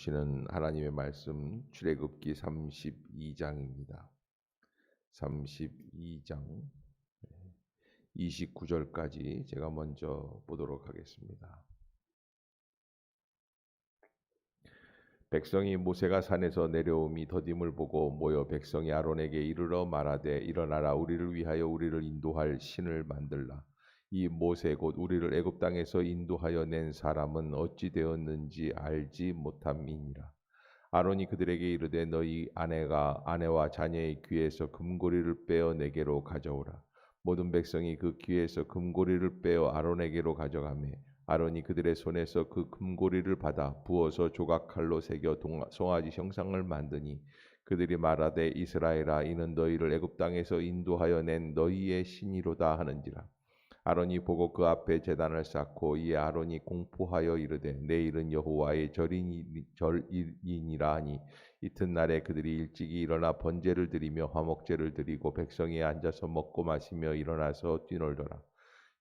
주시는 하나님의 말씀 출애굽기 32장입니다. 32장 29절까지 제가 먼저 보도록 하겠습니다. 백성이 모세가 산에서 내려옴이 더딤을 보고 모여 백성이 아론에게 이르러 말하되 일어나라 우리를 위하여 우리를 인도할 신을 만들라. 이 모세 곧 우리를 애굽 땅에서 인도하여 낸 사람은 어찌 되었는지 알지 못함이니라. 아론이 그들에게 이르되 너희 아내와 자녀의 귀에서 금고리를 빼어 내게로 가져오라. 모든 백성이 그 귀에서 금고리를 빼어 아론에게로 가져가매 아론이 그들의 손에서 그 금고리를 받아 부어서 조각칼로 새겨 송아지 형상을 만드니 그들이 말하되 이스라엘아 이는 너희를 애굽 땅에서 인도하여 낸 너희의 신이로다 하는지라. 아론이 보고 그 앞에 제단을 쌓고 이에 아론이 공포하여 이르되 내일은 여호와의 절이니라 하니 이튿날에 그들이 일찍이 일어나 번제를 드리며 화목제를 드리고 백성이 앉아서 먹고 마시며 일어나서 뛰놀더라.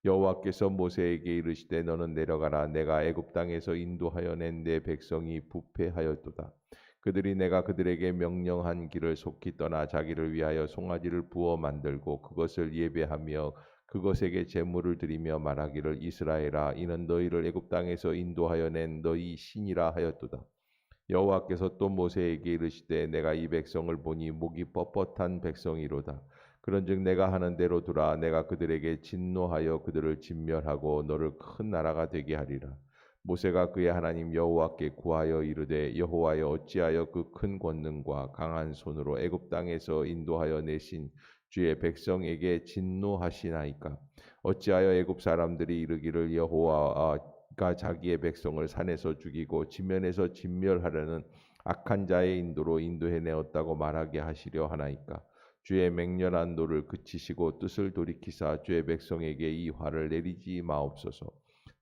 여호와께서 모세에게 이르시되 너는 내려가라. 내가 애굽 땅에서 인도하여 낸 내 백성이 부패하였도다. 그들이 내가 그들에게 명령한 길을 속히 떠나 자기를 위하여 송아지를 부어 만들고 그것을 예배하며 그것에게 제물을 드리며 말하기를 이스라엘아 이는 너희를 애굽 땅에서 인도하여 낸 너희 신이라 하였도다. 여호와께서 또 모세에게 이르시되 내가 이 백성을 보니 목이 뻣뻣한 백성이로다. 그런즉 내가 하는 대로 두라. 내가 그들에게 진노하여 그들을 진멸하고 너를 큰 나라가 되게 하리라. 모세가 그의 하나님 여호와께 구하여 이르되 여호와여 어찌하여 그 큰 권능과 강한 손으로 애굽 땅에서 인도하여 내신 주의 백성에게 진노하시나이까. 어찌하여 애굽 사람들이 이르기를 여호와가 자기의 백성을 산에서 죽이고 지면에서 진멸하려는 악한 자의 인도로 인도해 내었다고 말하게 하시려 하나이까. 주의 맹렬한 노를 그치시고 뜻을 돌이키사 주의 백성에게 이 화를 내리지 마옵소서.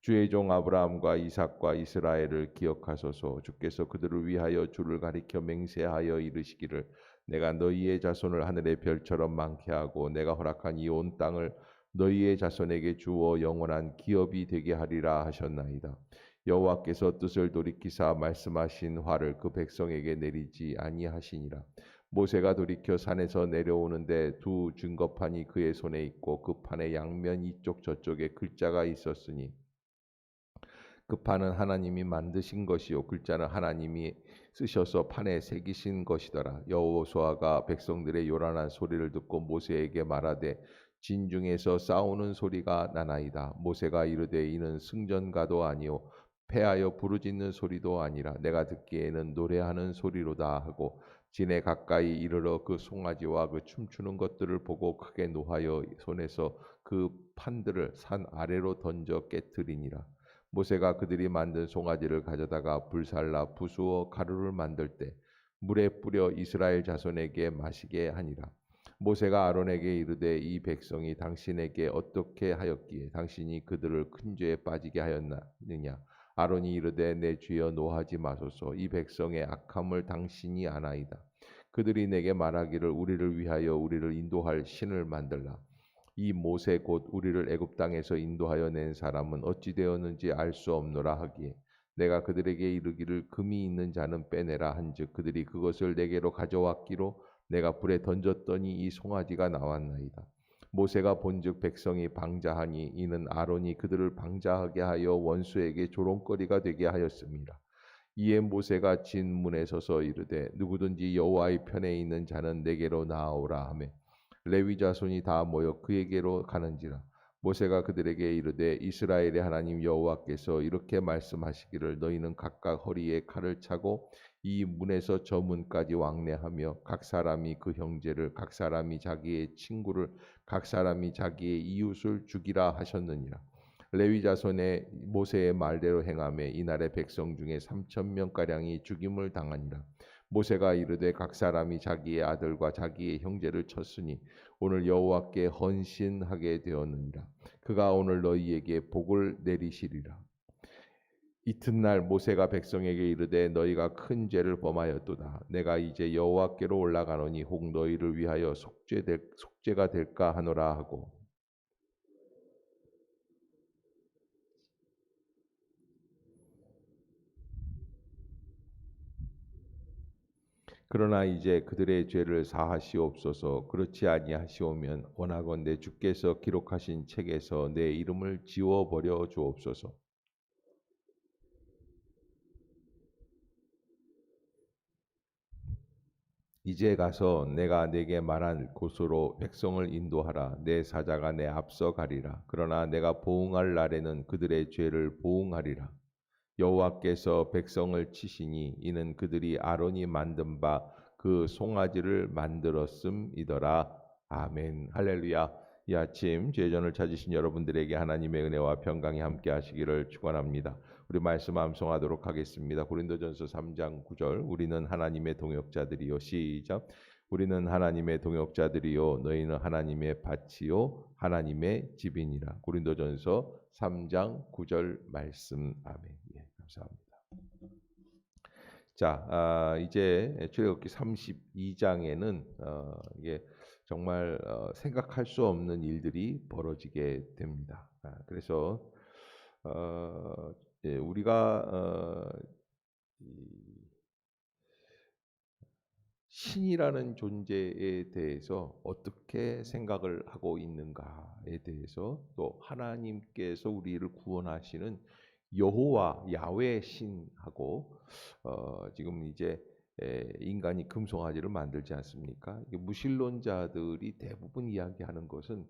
주의 종 아브라함과 이삭과 이스라엘을 기억하소서. 주께서 그들을 위하여 주를 가리켜 맹세하여 이르시기를 내가 너희의 자손을 하늘의 별처럼 많게 하고 내가 허락한 이 온 땅을 너희의 자손에게 주어 영원한 기업이 되게 하리라 하셨나이다. 여호와께서 뜻을 돌이키사 말씀하신 화를 그 백성에게 내리지 아니하시니라. 모세가 돌이켜 산에서 내려오는데 두 증거판이 그의 손에 있고 그 판의 양면 이쪽 저쪽에 글자가 있었으니 그 판은 하나님이 만드신 것이요 글자는 하나님이 쓰셔서 판에 새기신 것이더라. 여호수아가 백성들의 요란한 소리를 듣고 모세에게 말하되 진중에서 싸우는 소리가 나나이다. 모세가 이르되 이는 승전가도 아니요 패하여 부르짖는 소리도 아니라 내가 듣기에는 노래하는 소리로다 하고 진에 가까이 이르러 그 송아지와 그 춤추는 것들을 보고 크게 노하여 손에서 그 판들을 산 아래로 던져 깨뜨리니라. 모세가 그들이 만든 송아지를 가져다가 불살라 부수어 가루를 만들 때 물에 뿌려 이스라엘 자손에게 마시게 하니라. 모세가 아론에게 이르되 이 백성이 당신에게 어떻게 하였기에 당신이 그들을 큰 죄에 빠지게 하였느냐. 아론이 이르되 내 주여 노하지 마소서. 이 백성의 악함을 당신이 아나이다. 그들이 내게 말하기를 우리를 위하여 우리를 인도할 신을 만들라. 이 모세 곧 우리를 애굽 땅에서 인도하여 낸 사람은 어찌 되었는지 알 수 없노라 하기에 내가 그들에게 이르기를 금이 있는 자는 빼내라 한즉 그들이 그것을 내게로 가져왔기로 내가 불에 던졌더니 이 송아지가 나왔나이다. 모세가 본즉 백성이 방자하니 이는 아론이 그들을 방자하게 하여 원수에게 조롱거리가 되게 하였습니다. 이에 모세가 진 문에 서서 이르되 누구든지 여호와의 편에 있는 자는 내게로 나아오라 하매 레위 자손이 다 모여 그에게로 가는지라. 모세가 그들에게 이르되 이스라엘의 하나님 여호와께서 이렇게 말씀하시기를 너희는 각각 허리에 칼을 차고 이 문에서 저 문까지 왕래하며 각 사람이 그 형제를 각 사람이 자기의 친구를 각 사람이 자기의 이웃을 죽이라 하셨느니라. 레위 자손의 모세의 말대로 행하매 이날의 백성 중에 3,000명가량이 죽임을 당하니라. 모세가 이르되 각 사람이 자기의 아들과 자기의 형제를 쳤으니 오늘 여호와께 헌신하게 되었느니라. 그가 오늘 너희에게 복을 내리시리라. 이튿날 모세가 백성에게 이르되 너희가 큰 죄를 범하였도다. 내가 이제 여호와께로 올라가노니 혹 너희를 위하여 속죄가 될까 하노라 하고 그러나 이제 그들의 죄를 사하시옵소서. 그렇지 아니하시오면 원하건대 주께서 기록하신 책에서 내 이름을 지워 버려 주옵소서. 이제 가서 내가 내게 말한 곳으로 백성을 인도하라. 내 사자가 내 앞서 가리라. 그러나 내가 보응할 날에는 그들의 죄를 보응하리라. 여호와께서 백성을 치시니 이는 그들이 아론이 만든 바 그 송아지를 만들었음이더라. 아멘. 할렐루야. 이 아침 제전을 찾으신 여러분들에게 하나님의 은혜와 평강이 함께 하시기를 축원합니다. 우리 말씀 암송하도록 하겠습니다. 고린도전서 3장 9절. 우리는 하나님의 동역자들이요. 시작. 우리는 하나님의 동역자들이요 너희는 하나님의 밭이요 하나님의 집이니라. 고린도전서 3장 9절 말씀. 아멘. 예, 감사합니다. 자, 이제 출애굽기 32장에는 이게 정말 생각할 수 없는 일들이 벌어지게 됩니다. 그래서 예, 우리가 이 신이라는 존재에 대해서 어떻게 생각을 하고 있는가에 대해서, 또 하나님께서 우리를 구원하시는 여호와 야훼 신하고 지금 이제 인간이 금송아지를 만들지 않습니까? 이게 무신론자들이 대부분 이야기하는 것은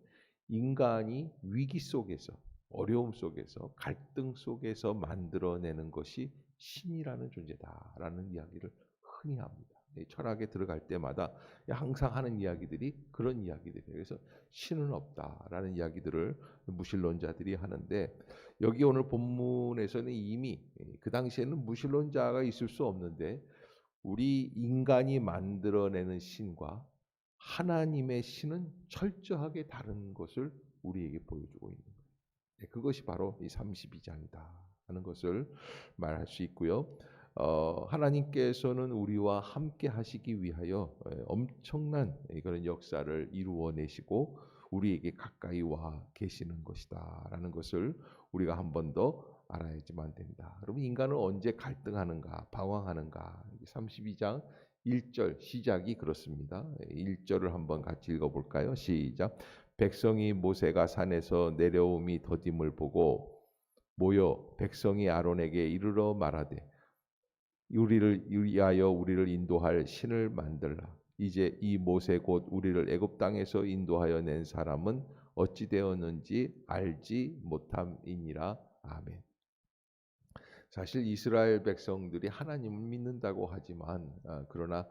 인간이 위기 속에서, 어려움 속에서, 갈등 속에서 만들어내는 것이 신이라는 존재다라는 이야기를 흔히 합니다. 철학에 들어갈 때마다 항상 하는 이야기들이 그런 이야기들이에요. 그래서 신은 없다라는 이야기들을 무신론자들이 하는데, 여기 오늘 본문에서는 이미 그 당시에는 무신론자가 있을 수 없는데 우리 인간이 만들어내는 신과 하나님의 신은 철저하게 다른 것을 우리에게 보여주고 있는 거예요. 그것이 바로 이 32장이다 하는 것을 말할 수 있고요. 하나님께서는 우리와 함께 하시기 위하여 엄청난 그런 역사를 이루어내시고 우리에게 가까이 와 계시는 것이다라는 것을 우리가 한 번 더 알아야지만 된다. 여러분, 인간은 언제 갈등하는가, 방황하는가? 32장 1절 시작이 그렇습니다. 1절을 한번 같이 읽어볼까요? 시작. 백성이 모세가 산에서 내려옴이 더딤을 보고 모여 백성이 아론에게 이르러 말하되 우리를 위하여 우리를 인도할 신을 만들라. 이제 이 모세 곧 우리를 애굽 땅에서 인도하여 낸 사람은 어찌 되었는지 알지 못함이니라. 아멘. 사실 이스라엘 백성들이 하나님을 믿는다고 하지만 그러나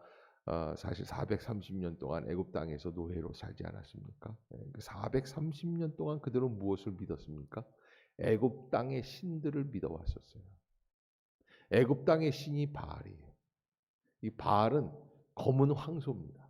사실 430년 동안 애굽 땅에서 노예로 살지 않았습니까? 430년 동안 그들은 무엇을 믿었습니까? 애굽 땅의 신들을 믿어왔었어요. 애굽 땅의 신이 바알이에요. 이 바알은 검은 황소입니다.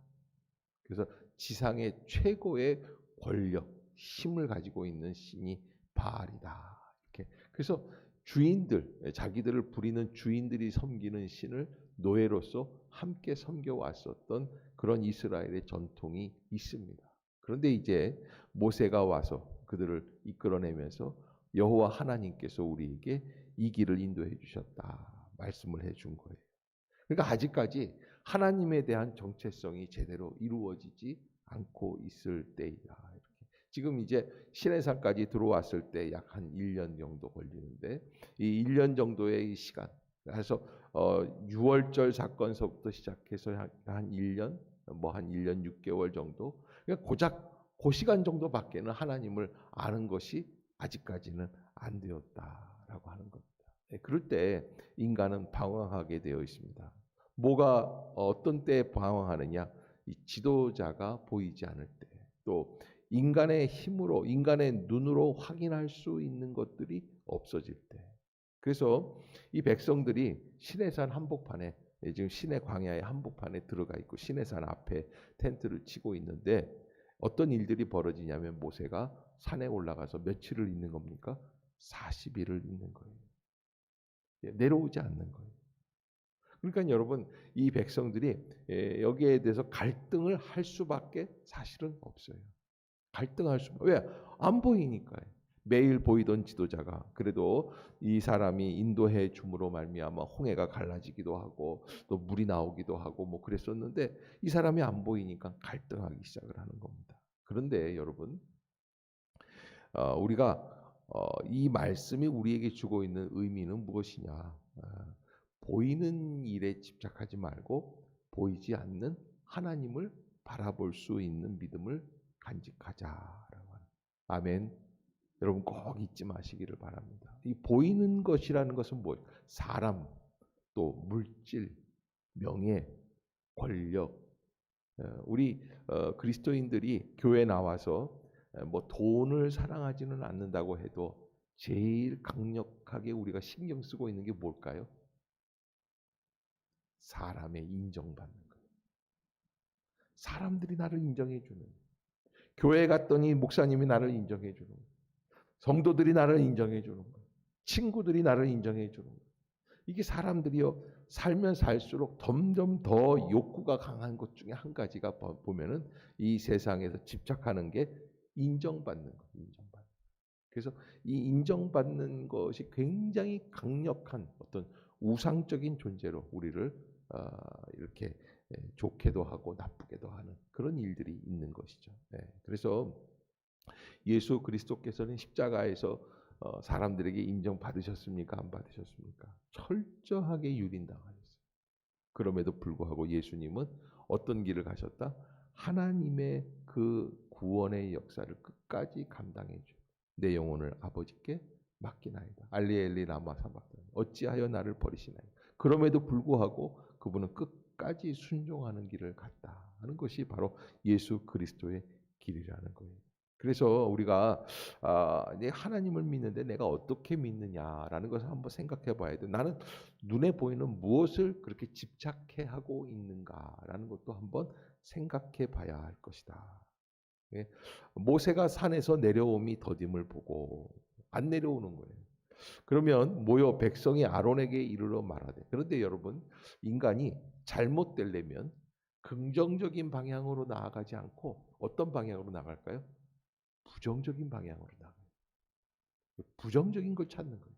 그래서 지상의 최고의 권력, 힘을 가지고 있는 신이 바알이다. 이렇게. 그래서 주인들, 자기들을 부리는 주인들이 섬기는 신을 노예로서 함께 섬겨왔었던 그런 이스라엘의 전통이 있습니다. 그런데 이제 모세가 와서 그들을 이끌어내면서 여호와 하나님께서 우리에게 이 길을 인도해 주셨다 말씀을 해준 거예요. 그러니까 아직까지 하나님에 대한 정체성이 제대로 이루어지지 않고 있을 때이다. 이렇게. 지금 이제 시내산까지 들어왔을 때 약 한 1년 정도 걸리는데, 이 1년 정도의 이 시간, 그래서 6월절 사건서부터 시작해서 한 1년, 뭐 한 1년 6개월 정도, 그러니까 고작 그 시간 정도밖에는 하나님을 아는 것이 아직까지는 안 되었다라고 하는 겁니다. 그럴 때 인간은 방황하게 되어 있습니다. 뭐가 어떤 때 방황하느냐? 이 지도자가 보이지 않을 때, 또 인간의 힘으로, 인간의 눈으로 확인할 수 있는 것들이 없어질 때. 그래서 이 백성들이 시내산 한복판에, 지금 시내 광야의 한복판에 들어가 있고 시내산 앞에 텐트를 치고 있는데, 어떤 일들이 벌어지냐면 모세가 산에 올라가서 며칠을 있는 겁니까? 40일을 있는 거예요. 내려오지 않는 거예요. 그러니까 여러분, 이 백성들이 여기에 대해서 갈등을 할 수밖에 사실은 없어요. 갈등할 수, 왜? 안 보이니까요. 매일 보이던 지도자가 그래도 이 사람이 인도해 줌으로 말미암아 홍해가 갈라지기도 하고 또 물이 나오기도 하고 뭐 그랬었는데 이 사람이 안 보이니까 갈등하기 시작을 하는 겁니다. 그런데 여러분, 우리가 이 말씀이 우리에게 주고 있는 의미는 무엇이냐? 보이는 일에 집착하지 말고 보이지 않는 하나님을 바라볼 수 있는 믿음을 간직하자라고 하는. 아멘. 여러분 꼭 잊지 마시기를 바랍니다. 이 보이는 것이라는 것은 뭐예요? 사람, 또 물질, 명예, 권력. 우리 그리스도인들이 교회 나와서 뭐 돈을 사랑하지는 않는다고 해도 제일 강력하게 우리가 신경 쓰고 있는 게 뭘까요? 사람의 인정받는 거예요. 사람들이 나를 인정해 주는 거예요. 교회 갔더니 목사님이 나를 인정해 주는 거예요. 성도들이 나를 인정해 주는 거예요. 친구들이 나를 인정해 주는 거예요. 이게 사람들이요 살면 살수록 점점 더 욕구가 강한 것 중에 한 가지가 보면은 이 세상에서 집착하는 게 인정받는 거예요. 인정받는. 그래서 이 인정받는 것이 굉장히 강력한 어떤 우상적인 존재로 우리를 이렇게 좋게도 하고 나쁘게도 하는 그런 일들이 있는 것이죠. 그래서 예수 그리스도께서는 십자가에서 사람들에게 인정받으셨습니까? 안 받으셨습니까? 철저하게 유린당하셨어요. 그럼에도 불구하고 예수님은 어떤 길을 가셨다? 하나님의 그 구원의 역사를 끝까지 감당해 주고 내 영혼을 아버지께 맡기나이다. 알리 엘리 라마 사박다니 어찌하여 나를 버리시나이다. 그럼에도 불구하고 그분은 끝까지 순종하는 길을 갔다 하는 것이 바로 예수 그리스도의 길이라는 거예요. 그래서 우리가 하나님을 믿는데 내가 어떻게 믿느냐라는 것을 한번 생각해 봐야 돼. 나는 눈에 보이는 무엇을 그렇게 집착해 하고 있는가라는 것도 한번 생각해 봐야 할 것이다. 모세가 산에서 내려옴이 더딤을 보고 안 내려오는 거예요. 그러면 모여 백성이 아론에게 이르러 말하되. 그런데 여러분, 인간이 잘못되려면 긍정적인 방향으로 나아가지 않고 어떤 방향으로 나갈까요? 부정적인 방향으로 나가요. 부정적인 걸 찾는 거예요.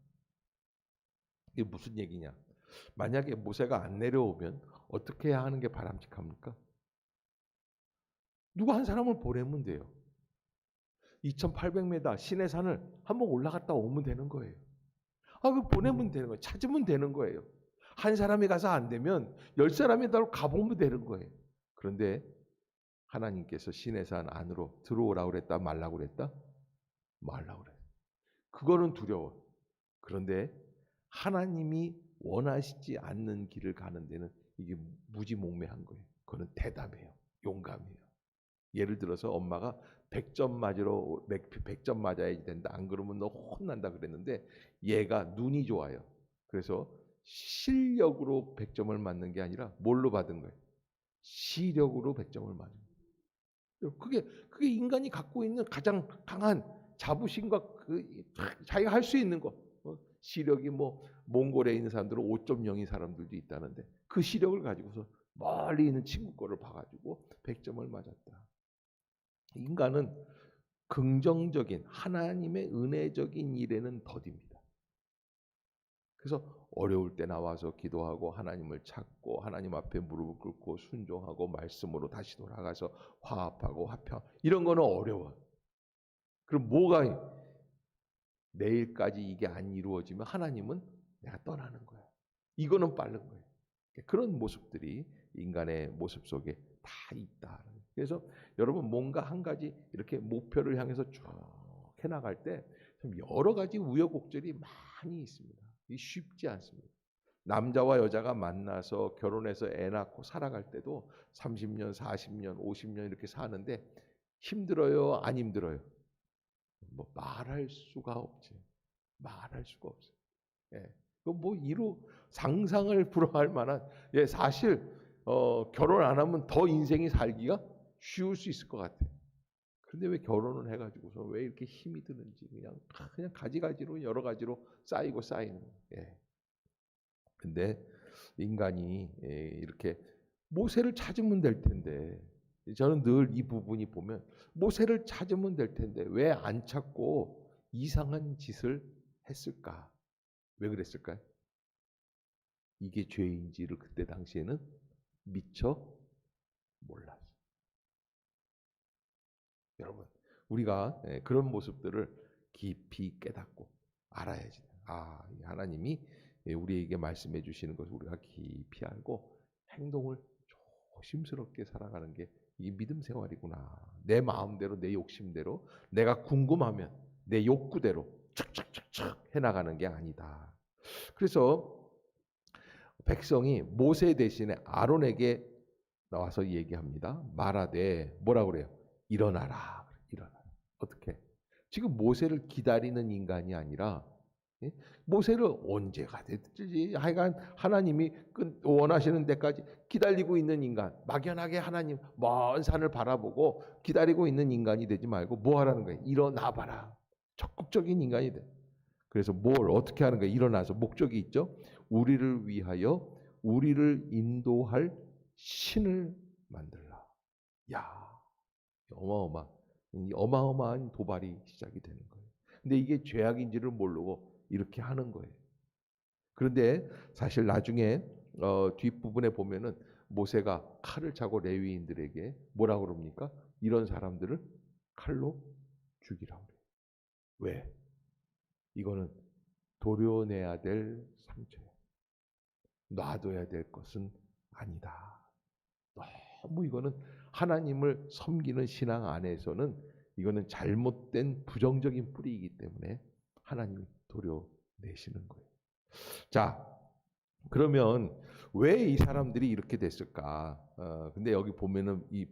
이게 무슨 얘기냐? 만약에 모세가 안 내려오면 어떻게 해야 하는 게 바람직합니까? 누구 한 사람을 보내면 돼요. 2800m 시내산을 한번 올라갔다 오면 되는 거예요. 그 보내면 되는 거예요. 찾으면 되는 거예요. 한 사람이 가서 안 되면 10사람이 다 가보면 되는 거예요. 그런데 하나님께서 시내산 안으로 들어오라고 그랬다 말라고 그랬다? 말라고 그랬다. 그거는 두려워. 그런데 하나님이 원하시지 않는 길을 가는 데는 이게 무지몽매한 거예요. 그거는 대담해요. 용감해요. 예를 들어서 엄마가 100점 맞으러 100점 맞아야 된다. 안 그러면 너 혼난다 그랬는데 얘가 눈이 좋아요. 그래서 실력으로 100점을 맞는 게 아니라 뭘로 받은 거예요? 시력으로 100점을 맞은 거예요. 그게 인간이 갖고 있는 가장 강한 자부심과 자기가 할 수 있는 거. 시력이 뭐 몽골에 있는 사람들은 5.0인 사람들도 있다는데 그 시력을 가지고서 멀리 있는 친구 거를 봐가지고 100점을 맞았다. 인간은 긍정적인 하나님의 은혜적인 일에는 더딥니다. 그래서 어려울 때 나와서 기도하고 하나님을 찾고 하나님 앞에 무릎을 꿇고 순종하고 말씀으로 다시 돌아가서 화합하고 화평 이런 거는 어려워. 그럼 뭐가 내일까지 이게 안 이루어지면 하나님은 내가 떠나는 거야. 이거는 빠른 거예요. 그런 모습들이 인간의 모습 속에 다 있다. 그래서 여러분 뭔가 한 가지 이렇게 목표를 향해서 쭉 해나갈 때 여러 가지 우여곡절이 많이 있습니다. 이 쉽지 않습니다. 남자와 여자가 만나서 결혼해서 애 낳고 살아갈 때도 30년, 40년, 50년 이렇게 사는데 힘들어요? 안 힘들어요? 뭐 말할 수가 없지. 말할 수가 없어요. 그건 뭐 상상을 불허할 만한 사실 결혼 안 하면 더 인생이 살기가 쉬울 수 있을 것 같아요. 그런데 왜 결혼을 해가지고서 왜 이렇게 힘이 드는지 그냥 가지가지로 여러 가지로 쌓이고 쌓이는. 근데 인간이 이렇게 모세를 찾으면 될 텐데 저는 늘 이 부분이 보면 모세를 찾으면 될 텐데 왜 안 찾고 이상한 짓을 했을까? 왜 그랬을까요? 이게 죄인지를 그때 당시에는 미처 몰랐어요. 여러분, 우리가 그런 모습들을 깊이 깨닫고 알아야지. 하나님이 우리에게 말씀해 주시는 것을 우리가 깊이 알고 행동을 조심스럽게 살아가는 게 이 믿음 생활이구나. 내 마음대로, 내 욕심대로, 내가 궁금하면 내 욕구대로 착착착착 해나가는 게 아니다. 그래서 백성이 모세 대신에 아론에게 나와서 얘기합니다. 말하되 뭐라고 그래요? 일어나라. 일어나라. 어떻게? 지금 모세를 기다리는 인간이 아니라 모세를 언제가 됐지? 하여간 하나님이 원하시는 데까지 기다리고 있는 인간, 막연하게 하나님 먼 산을 바라보고 기다리고 있는 인간이 되지 말고 뭐 하라는 거예요? 일어나 봐라. 적극적인 인간이 돼. 그래서 뭘 어떻게 하는 거예요? 일어나서 목적이 있죠. 우리를 위하여 우리를 인도할 신을 만들라. 야, 어마어마한 도발이 시작이 되는 거예요. 근데 이게 죄악인지를 모르고 이렇게 하는 거예요. 그런데 사실 나중에 뒷부분에 보면은 모세가 칼을 차고 레위인들에게 뭐라고 그럽니까? 이런 사람들을 칼로 죽이라고 그래요. 왜? 이거는 도려내야 될 상처야. 놔둬야 될 것은 아니다. 너무 이거는 하나님을 섬기는 신앙 안에서는 이거는 잘못된 부정적인 뿌리이기 때문에 하나님이 도려내시는 거예요. 자, 그러면 왜 이 사람들이 이렇게 됐을까? 근데 여기 보면은 이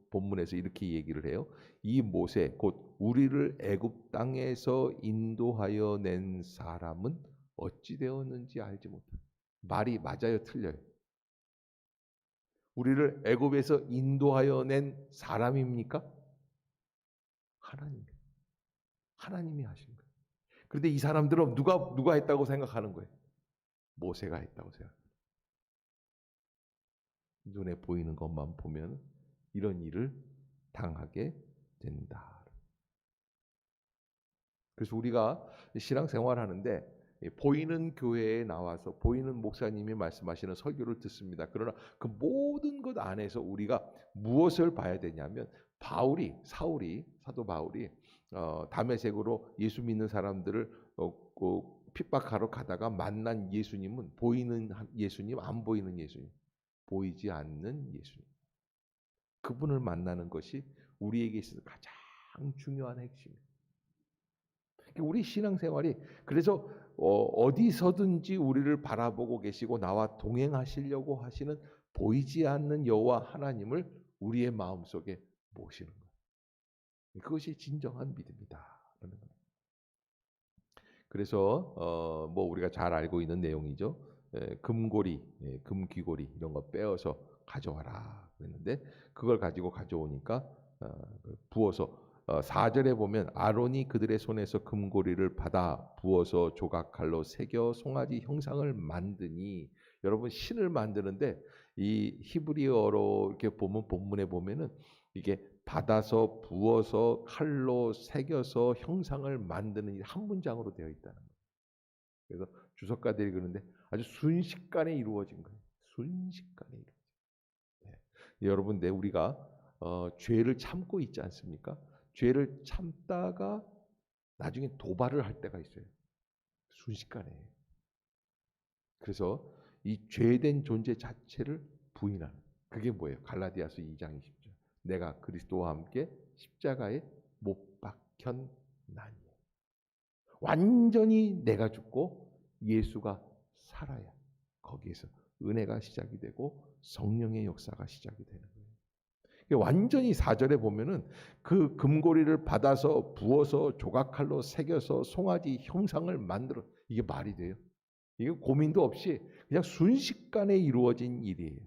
본문에서 이렇게 얘기를 해요. 이 모세 곧 우리를 애굽 땅에서 인도하여 낸 사람은 어찌 되었는지 알지 못한다. 말이 맞아요, 틀려요? 우리를 애굽에서 인도하여 낸 사람입니까? 하나님이 하신 거예요. 그런데 이 사람들은 누가 했다고 생각하는 거예요? 모세가 했다고 생각해요. 눈에 보이는 것만 보면 이런 일을 당하게 된다. 그래서 우리가 신앙생활 하는데 보이는 교회에 나와서 보이는 목사님이 말씀하시는 설교를 듣습니다. 그러나 그 모든 것 안에서 우리가 무엇을 봐야 되냐면 사도 바울이 다메섹으로 예수 믿는 사람들을 핍박하러 가다가 만난 예수님은 보이는 예수님, 안 보이는 예수님, 보이지 않는 예수님. 그분을 만나는 것이 우리에게 있어서 가장 중요한 핵심이에요. 우리 신앙생활이 그래서 어디서든지 우리를 바라보고 계시고 나와 동행하시려고 하시는 보이지 않는 여호와 하나님을 우리의 마음속에 모시는 거예요. 그것이 진정한 믿음이다라는 거예요. 그래서 뭐 우리가 잘 알고 있는 내용이죠. 금고리, 금귀고리 이런 거 빼어서 가져와라 그랬는데 그걸 가져오니까 부어서 4절에 보면 아론이 그들의 손에서 금고리를 받아 부어서 조각칼로 새겨 송아지 형상을 만드니 여러분 신을 만드는데 이 히브리어로 이렇게 보면 본문에 보면은 이게 받아서 부어서 칼로 새겨서 형상을 만드는 한 문장으로 되어 있다는 거예요. 그래서 주석가들이 그러는데 아주 순식간에 이루어진 거예요. 순식간에 이루어진. 네. 여러분, 우리가 죄를 참고 있지 않습니까? 죄를 참다가 나중에 도발을 할 때가 있어요. 순식간에. 그래서 이 죄된 존재 자체를 부인하는 그게 뭐예요? 갈라디아서 2장 20절. 내가 그리스도와 함께 십자가에 못 박혔나니. 완전히 내가 죽고 예수가 살아야 거기에서 은혜가 시작이 되고 성령의 역사가 시작이 되는 거예요. 완전히 4절에 보면은 그 금고리를 받아서 부어서 조각칼로 새겨서 송아지 형상을 만들어. 이게 말이 돼요? 이게 고민도 없이 그냥 순식간에 이루어진 일이에요.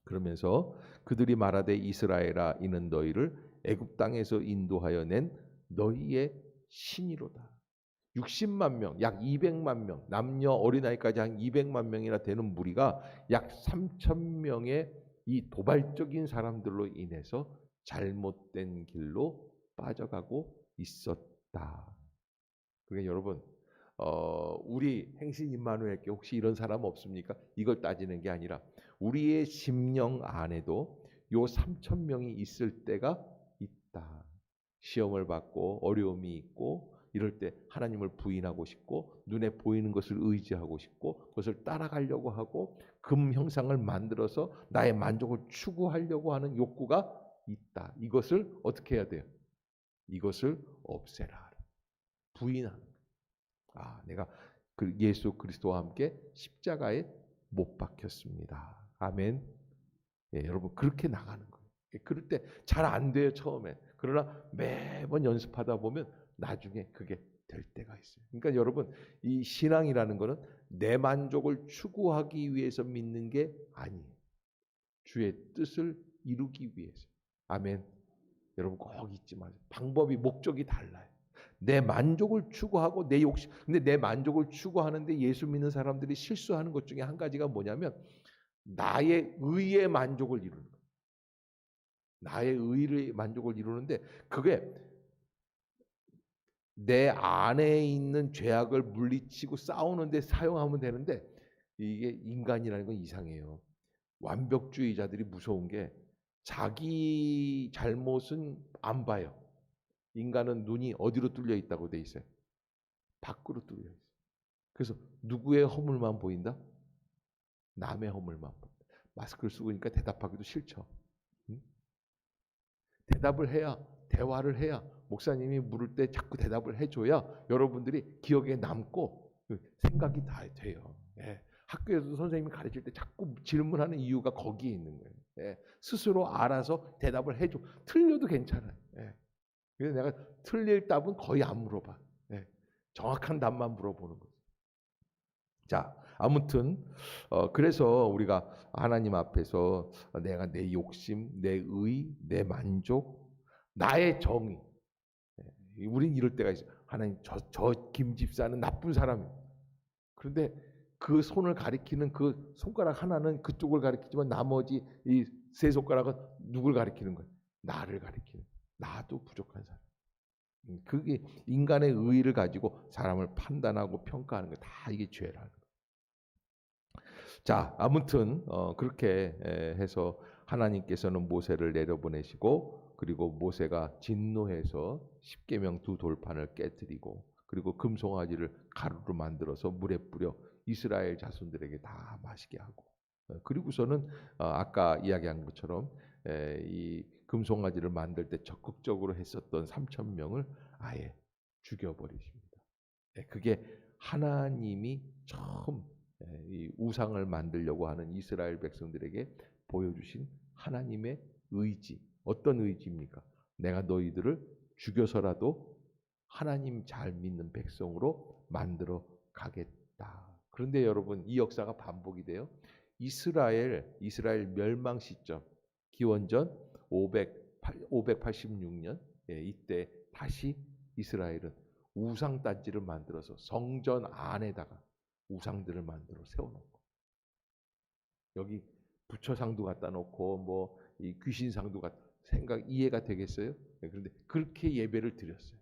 그러면서 그들이 말하되 이스라엘아 이는 너희를 애굽 땅에서 인도하여 낸 너희의 신이로다. 60만 명, 약 200만 명, 남녀 어린아이까지 한 200만 명이나 되는 무리가 약 3천 명의 이 도발적인 사람들로 인해서 잘못된 길로 빠져가고 있었다. 그러니까 여러분, 우리 행신 임마누엘께 혹시 이런 사람 없습니까? 이걸 따지는 게 아니라 우리의 심령 안에도 요 3천 명이 있을 때가 있다. 시험을 받고 어려움이 있고 이럴 때 하나님을 부인하고 싶고 눈에 보이는 것을 의지하고 싶고 그것을 따라가려고 하고 금 형상을 만들어서 나의 만족을 추구하려고 하는 욕구가 있다. 이것을 어떻게 해야 돼요? 이것을 없애라. 부인하는. 내가 그 예수 그리스도와 함께 십자가에 못 박혔습니다. 아멘. 예, 여러분 그렇게 나가는 거예요. 그럴 때 잘 안 돼요 처음에. 그러나 매번 연습하다 보면 나중에 그게 될 때가 있어요. 그러니까 여러분 이 신앙이라는 거는 내 만족을 추구하기 위해서 믿는 게 아니에요. 주의 뜻을 이루기 위해서. 아멘. 여러분 꼭 잊지 마세요. 방법이 목적이 달라요. 내 만족을 추구하고 내 욕심. 근데 내 만족을 추구하는데 예수 믿는 사람들이 실수하는 것 중에 한 가지가 뭐냐면 나의 의의 만족을 이루는 거예요. 나의 의의 만족을 이루는데 그게 내 안에 있는 죄악을 물리치고 싸우는데 사용하면 되는데 이게 인간이라는 건 이상해요. 완벽주의자들이 무서운 게 자기 잘못은 안 봐요. 인간은 눈이 어디로 뚫려 있다고 돼 있어요? 밖으로 뚫려 있어요. 그래서 누구의 허물만 보인다? 남의 허물만 보인다. 마스크를 쓰고 있으니까 대답하기도 싫죠. 응? 대답을 해야, 대화를 해야, 목사님이 물을 때 자꾸 대답을 해줘야 여러분들이 기억에 남고 생각이 다 돼요. 예. 학교에서도 선생님이 가르칠 때 자꾸 질문하는 이유가 거기에 있는 거예요. 예. 스스로 알아서 대답을 해줘. 틀려도 괜찮아요. 예. 그래서 내가 틀릴 답은 거의 안 물어봐. 예. 정확한 답만 물어보는 거죠. 자, 아무튼 그래서 우리가 하나님 앞에서 내가 내 욕심, 내 의, 내 만족, 나의 정의. 우린 이럴 때가 있어요. 하나님 저 김 집사는 나쁜 사람이에요. 그런데 그 손을 가리키는 그 손가락 하나는 그쪽을 가리키지만 나머지 이 세 손가락은 누굴 가리키는 거예요? 나를 가리키는. 나도 부족한 사람. 그게 인간의 의의를 가지고 사람을 판단하고 평가하는 거 다 이게 죄라는 거예요. 자, 아무튼 그렇게 해서 하나님께서는 모세를 내려보내시고 그리고 모세가 진노해서 십계명 두 돌판을 깨뜨리고 그리고 금송아지를 가루로 만들어서 물에 뿌려 이스라엘 자손들에게 다 마시게 하고 그리고서는 아까 이야기한 것처럼 이 금송아지를 만들 때 적극적으로 했었던 3천 명을 아예 죽여버리십니다. 그게 하나님이 처음 이 우상을 만들려고 하는 이스라엘 백성들에게 보여주신 하나님의 의지. 어떤 의지입니까? 내가 너희들을 죽여서라도 하나님 잘 믿는 백성으로 만들어 가겠다. 그런데 여러분 이 역사가 반복이 돼요. 이스라엘 멸망 시점 기원전 586년 이때 다시 이스라엘은 우상 단지를 만들어서 성전 안에다가 우상들을 만들어 세워놓고 여기 부처상도 갖다 놓고 뭐 이 귀신상도 갖다 생각 이해가 되겠어요? 그런데 그렇게 예배를 드렸어요.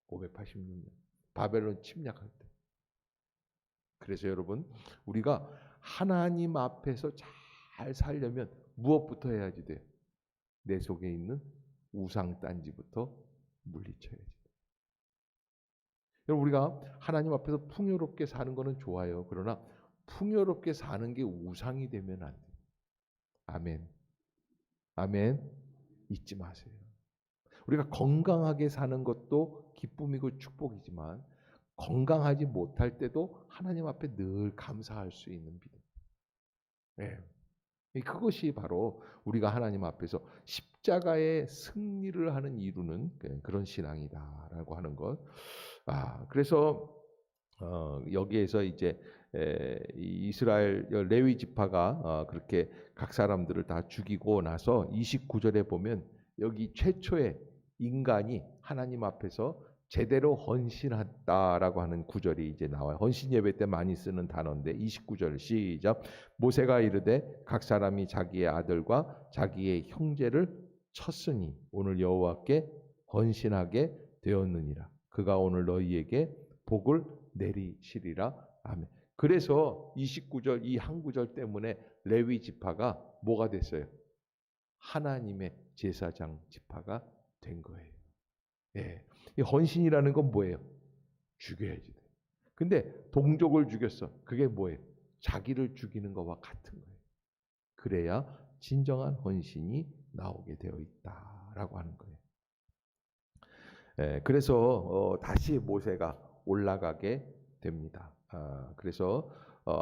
586년 바벨론 침략할 때. 그래서 여러분 우리가 하나님 앞에서 잘 살려면 무엇부터 해야지 돼요? 내 속에 있는 우상 단지부터 물리쳐야지 돼요. 여러분 우리가 하나님 앞에서 풍요롭게 사는 거는 좋아요. 그러나 풍요롭게 사는 게 우상이 되면 안 돼요. 아멘. 아멘. 잊지 마세요. 우리가 건강하게 사는 것도 기쁨이고 축복이지만 건강하지 못할 때도 하나님 앞에 늘 감사할 수 있는 믿음. 네. 그것이 바로 우리가 하나님 앞에서 십자가의 승리를 하는 이루는 그런 신앙이다라고 하는 것. 그래서 여기에서 이제 이스라엘 레위 지파가 그렇게 각 사람들을 다 죽이고 나서 29절에 보면 여기 최초의 인간이 하나님 앞에서 제대로 헌신했다라고 하는 구절이 이제 나와요. 헌신 예배 때 많이 쓰는 단어인데 29절 시작. 모세가 이르되 각 사람이 자기의 아들과 자기의 형제를 쳤으니 오늘 여호와께 헌신하게 되었느니라. 그가 오늘 너희에게 복을 내리시리라. 아멘. 그래서 29절 이 한 구절 때문에 레위 지파가 뭐가 됐어요? 하나님의 제사장 지파가 된 거예요. 예. 이 헌신이라는 건 뭐예요? 죽여야지 돼. 근데 동족을 죽였어. 그게 뭐예요? 자기를 죽이는 것과 같은 거예요. 그래야 진정한 헌신이 나오게 되어 있다라고 하는 거예요. 예, 그래서 다시 모세가 올라가게 됩니다. 그래서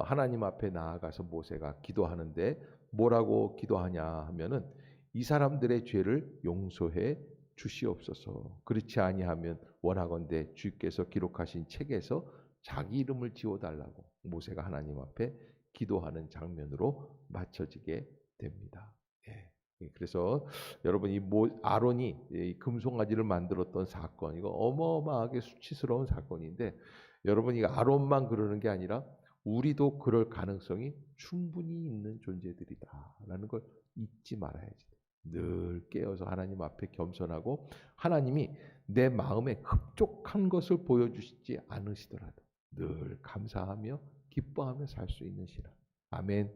하나님 앞에 나아가서 모세가 기도하는데 뭐라고 기도하냐 하면은 이 사람들의 죄를 용서해 주시옵소서. 그렇지 아니하면 원하건대 주께서 기록하신 책에서 자기 이름을 지워달라고 모세가 하나님 앞에 기도하는 장면으로 맞춰지게 됩니다. 예. 그래서 여러분 이 아론이 이 금송아지를 만들었던 사건 이거 어마어마하게 수치스러운 사건인데 여러분 이 아론만 그러는 게 아니라 우리도 그럴 가능성이 충분히 있는 존재들이다라는 걸 잊지 말아야지. 늘 깨어서 하나님 앞에 겸손하고 하나님이 내 마음에 흡족한 것을 보여주시지 않으시더라도 늘 감사하며 기뻐하며 살 수 있는 신앙. 아멘.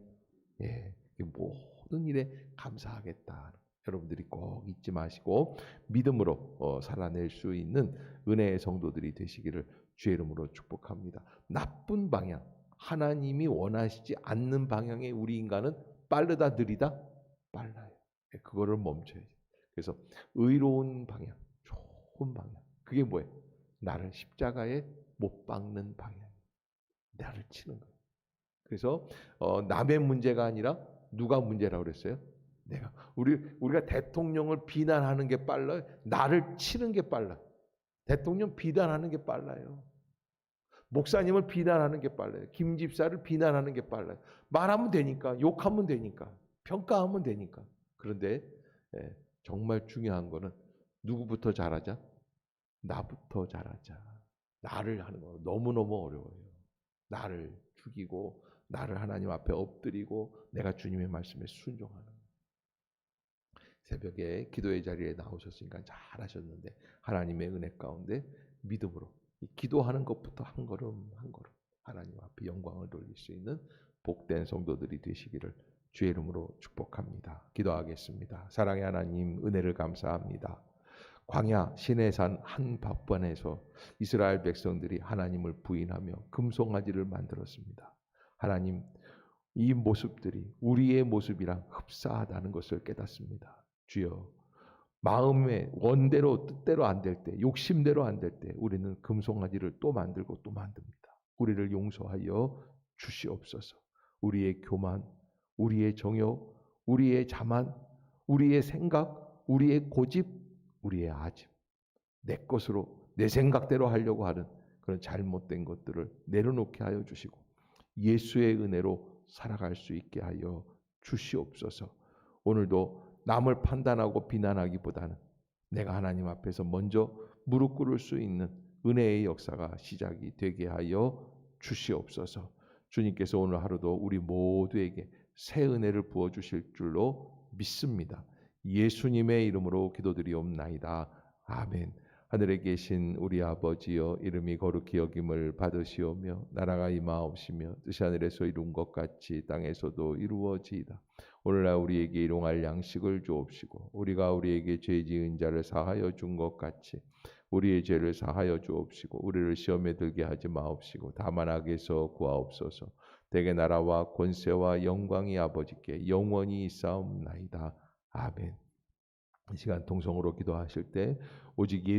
예, 모든 일에 감사하겠다. 여러분들이 꼭 잊지 마시고 믿음으로 살아낼 수 있는 은혜의 성도들이 되시기를 주의 이름으로 축복합니다. 나쁜 방향, 하나님이 원하시지 않는 방향에 우리 인간은 빠르다 느리다? 빨라요. 그거를 멈춰야지. 그래서 의로운 방향, 좋은 방향. 그게 뭐예요? 나를 십자가에 못 박는 방향. 나를 치는 거예요. 그래서 남의 문제가 아니라 누가 문제라고 그랬어요? 내가. 우리가 대통령을 비난하는 게 빨라요. 나를 치는 게 빨라. 대통령 비난하는 게 빨라요. 목사님을 비난하는 게 빨라요. 김 집사를 비난하는 게 빨라요. 말하면 되니까, 욕하면 되니까, 평가하면 되니까. 그런데 정말 중요한 거는 누구부터 잘하자? 나부터 잘하자. 나를 하는 거 너무너무 어려워요. 나를 죽이고 나를 하나님 앞에 엎드리고 내가 주님의 말씀에 순종하는 거예요. 새벽에 기도의 자리에 나오셨으니까 잘하셨는데 하나님의 은혜 가운데 믿음으로 기도하는 것부터 한 걸음 한 걸음 하나님 앞에 영광을 돌릴 수 있는 복된 성도들이 되시기를 주의 이름으로 축복합니다. 기도하겠습니다. 사랑의 하나님 은혜를 감사합니다. 광야 시내산 한 밥반에서 이스라엘 백성들이 하나님을 부인하며 금송아지를 만들었습니다. 하나님 이 모습들이 우리의 모습이랑 흡사하다는 것을 깨닫습니다. 주여 마음의 원대로 뜻대로 안 될 때 욕심대로 안 될 때 우리는 금송아지를 또 만들고 또 만듭니다. 우리를 용서하여 주시옵소서. 우리의 교만, 우리의 정욕, 우리의 자만, 우리의 생각, 우리의 고집, 우리의 아집, 내 것으로 내 생각대로 하려고 하는 그런 잘못된 것들을 내려놓게 하여 주시고 예수의 은혜로 살아갈 수 있게 하여 주시옵소서. 오늘도 남을 판단하고 비난하기보다는 내가 하나님 앞에서 먼저 무릎 꿇을 수 있는 은혜의 역사가 시작이 되게 하여 주시옵소서. 주님께서 오늘 하루도 우리 모두에게 새 은혜를 부어주실 줄로 믿습니다. 예수님의 이름으로 기도드리옵나이다. 아멘. 하늘에 계신 우리 아버지여 이름이 거룩히 여김을 받으시오며 나라가 임하옵시며 뜻이 하늘에서 이룬 것 같이 땅에서도 이루어지이다. 오늘날 우리에게 일용할 양식을 주옵시고 우리가 우리에게 죄 지은 자를 사하여 준 것 같이 우리의 죄를 사하여 주옵시고 우리를 시험에 들게 하지 마옵시고 다만 악에서 구하옵소서. 대개 나라와 권세와 영광이 아버지께 영원히 있사옵나이다. 아멘. 이 시간 동성으로 기도하실 때 오직 예수